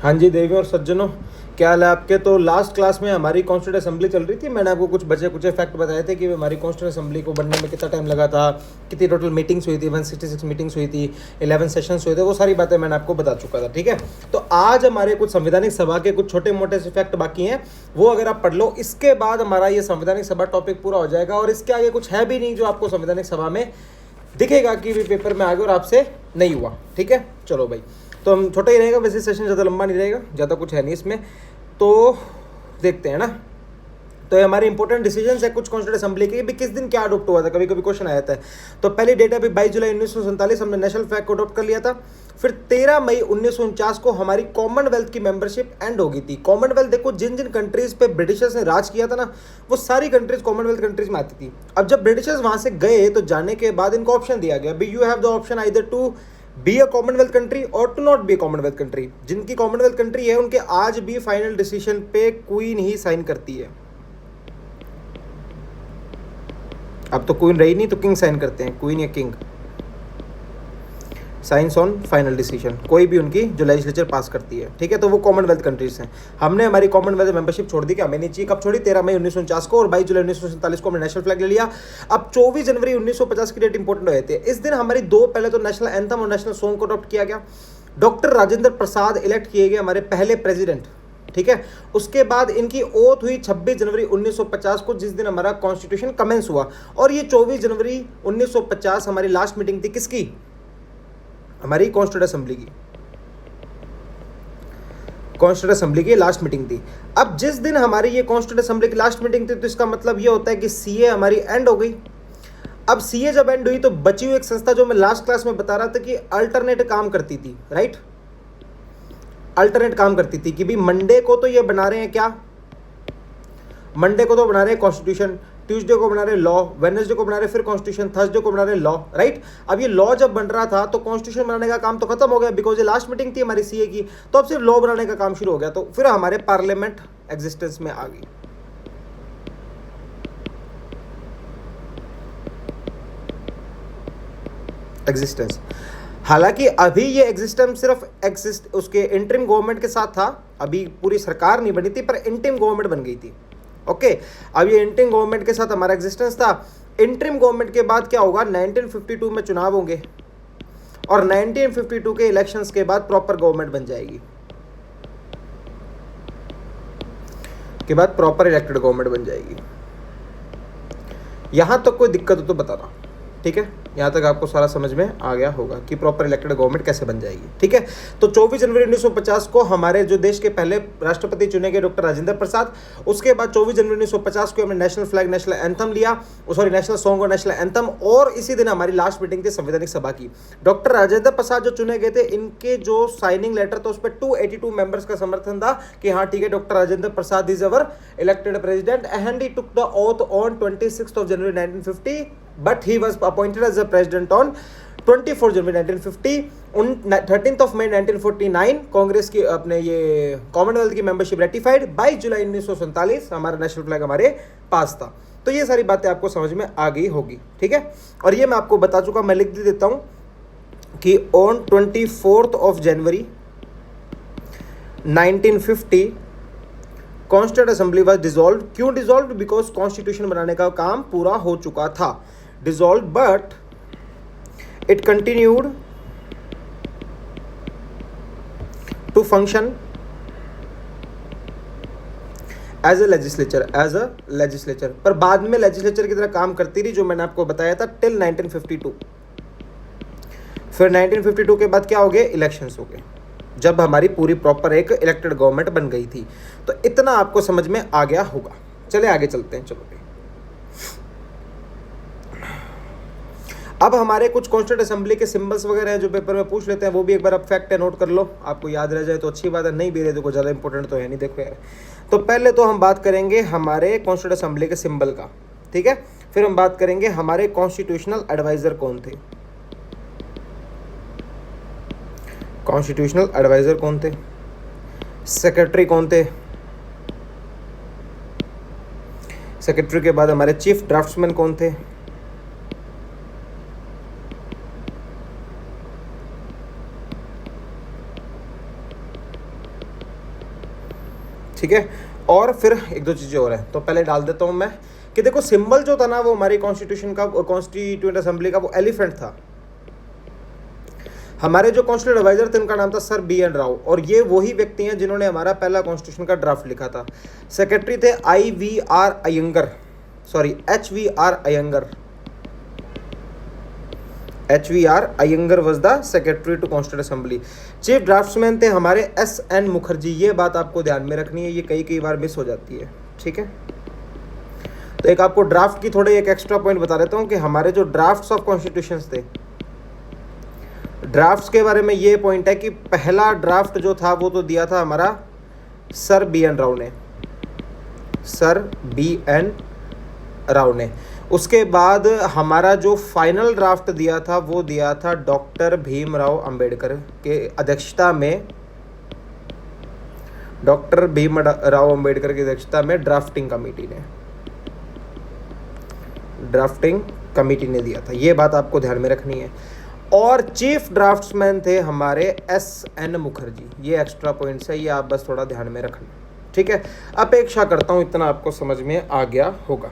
हाँ जी देवियों और सज्जनों, क्या हाल है आपके। तो लास्ट क्लास में हमारी कॉन्स्टिट्यूंट असेंबली चल रही थी। मैंने आपको कुछ बचे कुछ फैक्ट बताए थे कि हमारी कॉन्स्टिट्यूंट असेंबली को बनने में कितना टाइम लगा था, कितनी टोटल मीटिंग्स हुई थी, 166 मीटिंग्स हुई थी, 11 सेशंस हुए थे। वो सारी बातें मैंने आपको बता चुका था। ठीक है, तो आज हमारे कुछ संवैधानिक सभा के कुछ छोटे मोटे से फैक्ट बाकी हैं, वो अगर आप पढ़ लो, इसके बाद हमारा ये संवैधानिक सभा टॉपिक पूरा हो जाएगा। और इसके आगे कुछ है भी नहीं जो आपको संवैधानिक सभा में दिखेगा कि भी पेपर में आगे और आपसे नहीं हुआ। ठीक है, चलो भाई, तो हम छोटा ही रहेगा, वैसे सेशन ज़्यादा लंबा नहीं रहेगा, ज़्यादा कुछ है नहीं इसमें। तो देखते हैं ना। तो ये हमारे इंपॉर्टेंट डिसीजंस है कुछ कॉन्स्टिट्यूंट असेंबली के भी, किस दिन क्या अडोप्ट हुआ था, कभी कभी क्वेश्चन आया था। तो पहली डेट अभी 22 जुलाई 1947 हमने नेशनल फ्लैग को अडोप्ट कर लिया था। फिर 13 मई 1949 को हमारी कॉमनवेल्थ की मेंबरशिप एंड हो गई थी। कॉमनवेल्थ देखो, जिन जिन कंट्रीज पे ब्रिटिशर्स ने राज किया था ना, वो सारी कंट्रीज कॉमनवेल्थ कंट्रीज में आती थी। अब जब ब्रिटिशर्स वहां से गए तो जाने के बाद इनको ऑप्शन दिया गया, be you have the option either to be a commonwealth country और to not be a commonwealth country. जिनकी कॉमनवेल्थ कंट्री है उनके आज भी फाइनल डिसीजन पे क्वीन ही साइन करती है। अब तो क्वीन रही नहीं तो किंग साइन करते हैं, क्वीन या king science on final decision, कोई भी उनकी जो लेजिस्लेचर पास करती है। ठीक है, तो वो कॉमनवेल्थ कंट्रीज हैं। हमने हमारी कॉमनवेल्थ मेंबरशिप छोड़ दी कि हमें नहीं चाहिए। कब छोड़ी? 13 मई 1949 को, और 22 जुलाई 1947 को हमने नेशनल फ्लैग ले लिया। अब 24 जनवरी 1950 की डेट इंपॉर्टेंट हो जाती है। इस दिन हमारी दो, पहले तो नेशनल एंथम और नेशनल सॉन्ग को अडॉप्ट किया गया। डॉक्टर राजेंद्र प्रसाद इलेक्ट किए गए हमारे पहले प्रेसिडेंट। ठीक है, उसके बाद इनकी ओथ हुई 26 जनवरी 1950 को, जिस दिन हमारा कॉन्स्टिट्यूशन कमेंस हुआ। और ये 24 जनवरी 1950 हमारी लास्ट मीटिंग थी किसकी? हमारी कॉन्स्टिट्यूंट असेंबली की। कॉन्स्टिट्यूंट असेंबली की लास्ट मीटिंग थी। अब जिस दिन हमारी ये कॉन्स्टिट्यूंट असेंबली की लास्ट मीटिंग थी, तो इसका मतलब ये होता है कि सीए हमारी एंड हो गई। अब सीए जब एंड हुई तो बची हुई एक संस्था जो मैं लास्ट क्लास में बता रहा था कि अल्टरनेट काम करती थी, राइट। अल्टरनेट काम करती थी कि भी मंडे को तो ये बना रहे हैं क्या, मंडे को तो बना रहे हैं कॉन्स्टिट्यूशन, ट्यूसडे को बना रहे लॉ, वेडनेसडे को बना रहे फिर कॉन्स्टिट्यूशन, थर्सडे को बना रहे लॉ, राइट। अब ये लॉ जब बन रहा था तो कॉन्स्टिट्यूशन बनाने का काम तो खत्म हो गया, बिकॉज ये लास्ट मीटिंग थी हमारी सीए की। तो अब सिर्फ लॉ बनाने का काम शुरू हो गया। तो फिर हमारे पार्लियामेंट एग्जिस्टेंस में आ गई। एग्जिस्टेंस, हालांकि अभी ये एग्जिस्टेंस सिर्फ उसके इंटरिम गवर्नमेंट के साथ था, अभी पूरी सरकार नहीं बनी थी, पर इंटरिम गवर्नमेंट बन गई थी। ओके, अब ये इंटरिम गवर्नमेंट के साथ हमारा एग्जिस्टेंस था। इंटरिम गवर्नमेंट के बाद क्या होगा? 1952 में चुनाव होंगे, और 1952 के इलेक्शंस के बाद प्रॉपर गवर्नमेंट बन जाएगी। के बाद प्रॉपर इलेक्टेड गवर्नमेंट बन जाएगी। यहां तक कोई दिक्कत हो तो बताना, ठीक है। यहाँ तक आपको सारा समझ में आ गया होगा कि प्रॉपर इलेक्टेड गवर्नमेंट कैसे बन जाएगी। ठीक है, तो 24 जनवरी 1950 को हमारे जो देश के पहले राष्ट्रपति चुने गए डॉक्टर राजेंद्र प्रसाद। उसके बाद 24 जनवरी 1950 को हमने नेशनल फ्लैग, नेशनल एंथम लिया, सॉरी नेशनल सॉन्ग और नेशनल एंथम। और इसी दिन हमारी लास्ट मीटिंग थी संवैधानिक सभा की। डॉक्टर राजेंद्र प्रसाद जो चुने गए थे, इनके जो साइनिंग लेटर था उस पर 282 मेंबर्स का समर्थन था कि हाँ ठीक है, doctor Rajendra Prasad is our elected president, and he took the oath on 26 January 1950, but he was appointed as a president on 24 जनवरी 1950। 13 मई 1949 कांग्रेस की अपने ये कॉमनवेल्थ की मेंबरशिप रेटिफाइड। 22 जुलाई 1947 हमारा नेशनल फ्लैग हमारे पास था। तो ये सारी बातें आपको समझ में आ गई होगी, ठीक है। और ये मैं आपको बता चुका, मैं लिख देता हूं कि on 24 January 1950 constituent assembly was dissolved. क्यों डिसॉल्व्ड? बिकॉज कॉन्स्टिट्यूशन बनाने का काम पूरा हो चुका था। dissolved, but it continued to function as a legislature, पर बाद में legislature की तरह काम करती रही, जो मैंने आपको बताया था, till 1952। फिर 1952 के बाद क्या हो गए? इलेक्शंस हो गए, जब हमारी पूरी प्रॉपर एक इलेक्टेड गवर्नमेंट बन गई थी। तो इतना आपको समझ में आ गया होगा। चले आगे चलते हैं। चलो, अब हमारे कुछ कॉन्स्टिट्यूंट असेंबली के सिंबल्स वगैरह हैं जो पेपर में पूछ लेते हैं, वो भी एक बार आप फैक्ट है नोट कर लो, आपको याद रह जाए तो अच्छी बात है, नहीं भी रहे तो कोई ज़्यादा इंपॉर्टेंट तो है नहीं। देखो यार, तो पहले तो हम बात करेंगे हमारे कॉन्स्टिट्यूंट असेंबली के सिंबल का, ठीक है। फिर हम बात करेंगे हमारे कॉन्स्टिट्यूशनल एडवाइजर कौन थे। कॉन्स्टिट्यूशनल एडवाइजर कौन थे, सेक्रेटरी कौन थे, सेक्रेटरी के बाद हमारे चीफ ड्राफ्ट्समैन कौन थे, ठीक है। और फिर एक दो चीज़ें और हैं, तो पहले डाल देता हूँ मैं कि देखो सिंबल जो था ना वो हमारी कॉन्स्टिट्यूशन का, कॉन्स्टिट्यूएंट असेंबली का, वो एलिफेंट था। हमारे जो कॉन्स्टिट्यूएंट एडवाइजर थे उनका नाम था सर BN राव, और ये वही व्यक्ति हैं जिन्होंने हमारा पहला कॉन्स्टिट्यूशन का ड्राफ्ट लिखा था। सेक्रेटरी थे HVR Iyengar, HVR Iyengar was the secretary to constituent assembly. Chief draftsman थे हमारे SN मुखर्जी। ये बात आपको ध्यान में रखनी है, ये कई बार मिस हो जाती है, ठीक है। तो एक आपको ड्राफ्ट की थोड़े एक एक्स्ट्रा पॉइंट बता देता हूँ कि हमारे जो ड्राफ्ट्स ऑफ कॉन्स्टिट्यूशन थे, ड्राफ्ट्स के बारे में ये पॉइंट है कि पहला ड्राफ्ट जो था वो तो दिया था हमारा सर BN राव ने, सर BN राव ने। उसके बाद हमारा जो फाइनल ड्राफ्ट दिया था वो दिया था डॉक्टर भीमराव अंबेडकर के अध्यक्षता में, डॉक्टर भीमराव अंबेडकर की अध्यक्षता में ड्राफ्टिंग कमेटी ने दिया था। ये बात आपको ध्यान में रखनी है। और चीफ ड्राफ्ट्समैन थे हमारे SN मुखर्जी। ये एक्स्ट्रा पॉइंट्स है, ये आप बस थोड़ा ध्यान में रखना, ठीक है। अपेक्षा करता हूँ इतना आपको समझ में आ गया होगा।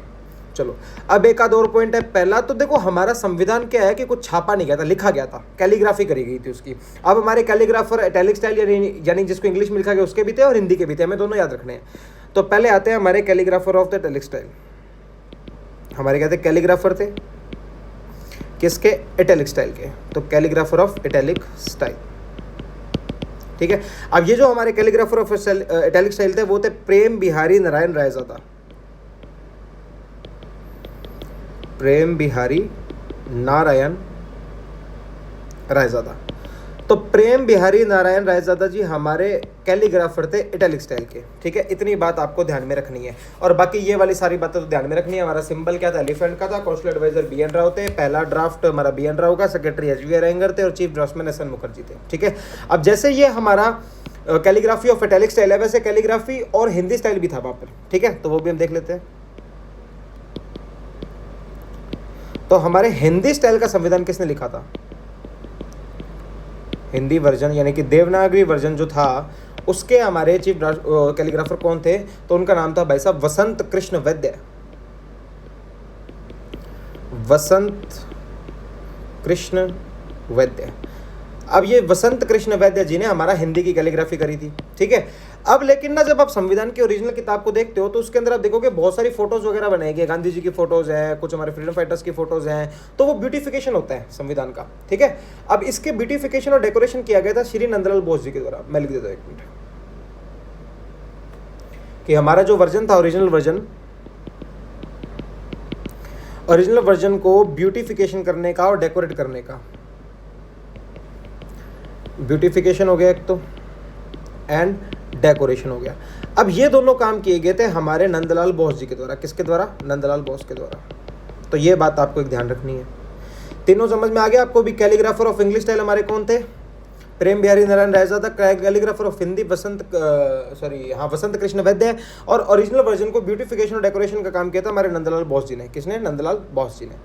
चलो अब एक आध और पॉइंट है। पहला तो देखो हमारा संविधान क्या है कि कुछ छापा नहीं गया था, लिखा गया था, कैलीग्राफी करी गई थी उसकी। अब हमारे कैलीग्राफर इटैलिक स्टाइल यानी जिसको इंग्लिश में लिखा गया उसके भी थे और हिंदी के भी थे, हमें दोनों याद रखने हैं। तो पहले आते हैं हमारे calligrapher of the italic style. हमारे क्या थे, कैलीग्राफर थे किसके, इटैलिक स्टाइल के। तो कैलीग्राफर ऑफ इटैलिक स्टाइल, ठीक है। अब ये जो हमारे कैलीग्राफर ऑफ इटैलिक स्टाइल थे वो थे प्रेम बिहारी नारायण रायजादा, प्रेम बिहारी नारायण रायजादा। तो प्रेम बिहारी नारायण रायजादा जी हमारे कैलीग्राफर थे इटैलिक स्टाइल के, ठीक है। इतनी बात आपको ध्यान में रखनी है। और बाकी ये वाली सारी बातें तो ध्यान में रखनी है। हमारा सिंबल क्या था, एलिफेंट का था। कॉन्स्टिट्यूएंट एडवाइजर BN राव थे। पहला ड्राफ्ट हमारा BN राव का, सेक्रेटरी HVR अयंगर थे और चीफ ड्राफ्ट्समैन SN मुखर्जी थे, ठीक है। अब जैसे ये हमारा कैलीग्राफी ऑफ इटैलिक स्टाइल है, वैसे कैलीग्राफी और हिंदी स्टाइल भी था वहाँ पर, ठीक है। तो वो भी हम देख लेते हैं। तो हमारे हिंदी स्टाइल का संविधान किसने लिखा था, हिंदी वर्जन यानी कि देवनागरी वर्जन जो था उसके हमारे चीफ कैलीग्राफर कौन थे, तो उनका नाम था भाई साहब वसंत कृष्ण वैद्य, वसंत कृष्ण वैद्य। अब ये वसंत कृष्ण वैद्य जी ने हमारा हिंदी की कैलीग्राफी करी थी, ठीक है। अब लेकिन ना जब आप संविधान की ओरिजिनल किताब को देखते हो तो उसके अंदर आप देखोगे बहुत सारी फोटोज वगैरह बनाई गई, गांधी जी की फोटोज हैं, कुछ हमारे फ्रीडम फाइटर्स की फोटोज हैं, तो वो ब्यूटिफिकेशन होता है संविधान का, ठीक है। अब इसके ब्यूटिफिकेशन और डेकोरेशन किया गया था श्री नंदलाल बोस जी के द्वारा। मैं लिख देता हूँ एक मिनट कि हमारा जो वर्जन था ओरिजिनल वर्जन को ब्यूटिफिकेशन करने का और डेकोरेट करने का, ब्यूटिफिकेशन हो गया एक तो एंड डेकोरेशन हो गया। अब ये दोनों काम किए गए थे हमारे नंदलाल बोस जी के द्वारा। किसके द्वारा, नंदलाल बोस के द्वारा। तो ये बात आपको एक ध्यान रखनी है। तीनों समझ में आ गया आपको भी। कैलीग्राफर ऑफ इंग्लिश स्टाइल हमारे कौन थे, प्रेम बिहारी नारायण रायजादा। कैलीग्राफर ऑफ हिंदी वसंत कृष्ण वैद्य। और ओरिजिनल वर्जन को ब्यूटिफिकेशन और डेकोरेशन का काम किया था हमारे नंदलाल बोस जी ने। किसने, नंदलाल बोस जी ने।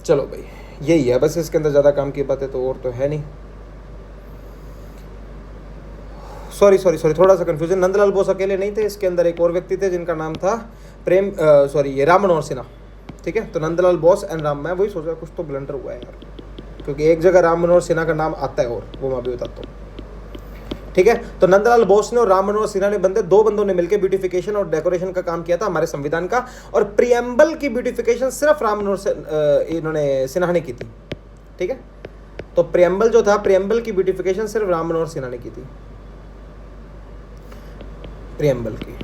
चलो भाई यही है बस, इसके अंदर ज़्यादा काम की बातें तो और तो है नहीं। सॉरी थोड़ा सा कंफ्यूजन, नंदलाल बोस अकेले नहीं थे, इसके अंदर एक और व्यक्ति थे जिनका नाम था राम मनोहर सिन्हा, ठीक है। तो नंदलाल बोस एंड राम, मैं वही सोच रहा कुछ तो ब्लंडर हुआ है यार, क्योंकि एक जगह राम मनोहर सिन्हा का नाम आता है और वो मैं भी बताता हूँ, ठीक है। तो नंदलाल बोस ने और राम मनोहर सिन्हा ने दो बंदों ने मिलकर ब्यूटिफिकेशन और डेकोरेशन का काम किया था हमारे संविधान का। और प्रीएम्बल की ब्यूटिफिकेशन सिर्फ राम मनोहर इन्होंने सिन्हा ने की थी, ठीक है। तो प्रीएम्बल जो था, प्रीएम्बल की ब्यूटिफिकेशन सिर्फ राम मनोहर सिन्हा ने की थी, प्रीएम्बल की।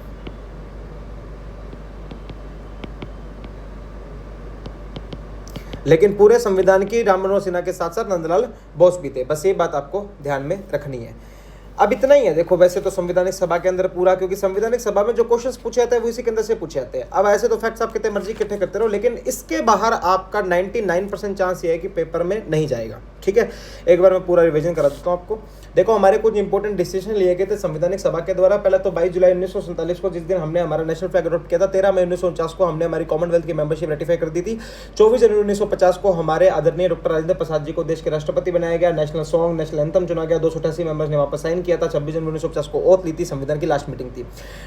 लेकिन पूरे संविधान की राम मनोहर सिन्हा के साथ साथ नंदलाल बोस भी थे। बस ये बात आपको ध्यान में रखनी है। अब इतना ही है। देखो वैसे तो संवैधानिक सभा के अंदर पूरा, क्योंकि संवैधानिक सभा में जो क्वेश्चंस पूछे जाते हैं वो इसी के अंदर से पूछे जाते हैं। अब ऐसे तो फैक्ट्स आप कितने मर्जी इकट्ठे करते रहो, लेकिन इसके बाहर आपका 99% चांस ये है कि पेपर में नहीं जाएगा, ठीक है। एक बार मैं पूरा रिवीजन करा देता हूँ आपको। देखो हमारे कुछ इंपॉर्टेंट डिसीजन लिए गए थे संवैधानिक सभा के द्वारा। पहले तो 22 जुलाई 1947 को जिस दिन हमने हमारा नेशनल फ्लैग अडॉप्ट किया था, 13 मई 1949 को हमने हमारी कॉमनवेल्थ की मेंबरशिप रेटिफाई कर दी थी, 24 जनवरी 1950 को हमारे आदरणीय डॉक्टर राजेंद्र प्रसाद जी को देश के राष्ट्रपति बनाया गया, नेशनल सॉन्ग नेशनल एंथम चुना गया, 288 मेंबर्स ने वापस साइन किया था, 26 जनवरी 1950 को ओथ ली थी, संविधान की लास्ट मीटिंग थी।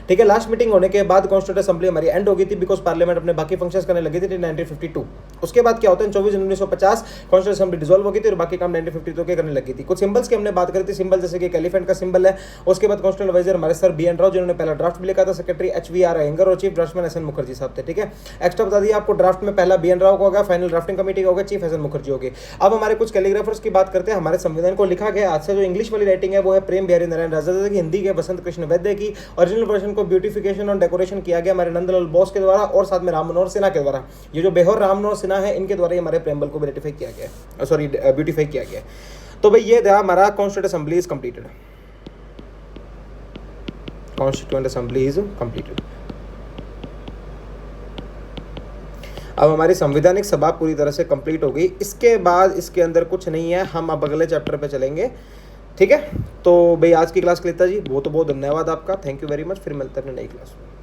ठीक है, लास्ट मीटिंग होने के बाद कॉन्स्टिट्यूंट असेंबली हमारी एंड हो गई थी, बिकॉज पार्लियामेंट अपने बाकी फंक्शंस करने लगी थी 1952। उसके बाद क्या होता है, 24 जनवरी 1950 कॉन्स्टिट्यूंट असेंबली डिसॉल्व हो गई थी और बाकी काम 1952 के करने लगी थी। कुछ सिंबल्स की हमने बात करी थी, सिंबल जैसे कि एलिफेंट का सिंबल है। उसके बाद कॉन्स्टिट्यूंट एडवाइजर हमारे सर बी एन राव जिन्होंने पहला ड्राफ्ट भी लिखा था, सेक्रेटरी HVR अयंगर और chief draftman S N Mukherjee साहब थे। ठीक है, एक्स्ट्रा बता दिया आपको, ड्राफ्ट में पहला बी एन राव को होगा, फाइनल ड्राफ्टिंग कमेटी का होगा, चीफ एस एन मुखर्जी होगी। अब हमारे कुछ कैलीग्राफर्स की बात करते हैं। हमारे संविधान को लिखा गया, आज से जो इंग्लिश वाली राइटिंग है वो है प्रेम बिहारी नारायण राजा की, हिंदी के बसंत कृष्ण वैद्य की, ओरिजिनल वर्जन को ब्यूटिफिकेशन और डेकोरेशन किया गया हमारे नंदलाल बोस के द्वारा और साथ में राम मनोहर सिन्हा के द्वारा। ये जो बेहर राम मनोहर सिन्हा है, इनके द्वारा हमारे प्रेमबल को भी रेटिफाई किया गया, सॉरी ब्यूटिफाई किया गया। तो भाई ये था हमारा constituent assembly is completed. Constituent assembly is completed. अब हमारी संवैधानिक सभा पूरी तरह से कंप्लीट हो गई। इसके बाद इसके अंदर कुछ नहीं है, हम अब अगले चैप्टर पे चलेंगे। ठीक है, तो भाई आज की क्लास के लिए जी बहुत बहुत धन्यवाद आपका, थैंक यू वेरी मच। फिर मिलते हैं अपनी नई क्लास में।